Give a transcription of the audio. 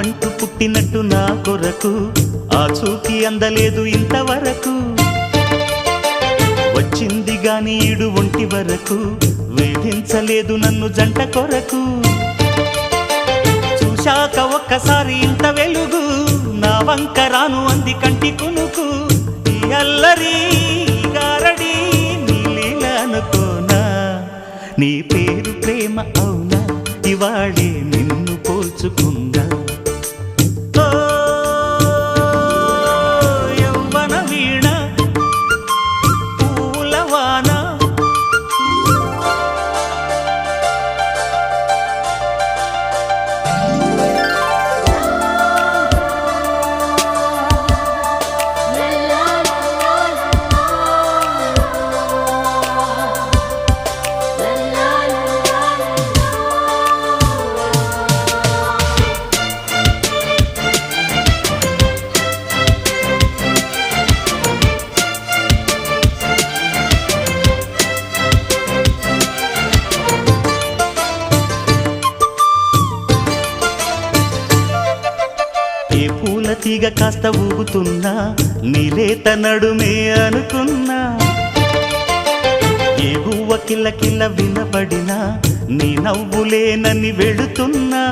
నువ్వంటూ పుట్టినట్టు నా కొరకు ఆ చూకి అందలేదు ఇంతవరకు వచ్చింది గాని ఈడు ఒంటి వరకు వేధించలేదు నన్ను జంట కొరకు చూశాక ఒక్కసారి ఇంత వెలుగు నా వంక రాను అంది కంటి కునుకు ఈ అల్లరి గారడి నీ లీల అనుకోనా నీ పేరు ప్రేమ అవునా ఇవాళే నిన్ను పోల్చుకుందా యవ్వన వీణ పూలవాన తీగ కాస్త ఊగుతున్నా నీలేత నడుమే అనుకున్నా ఏ గువ్వ కిల్ల కిల్ల వినబడినా నీ నవ్వులేనని వెళుతున్నా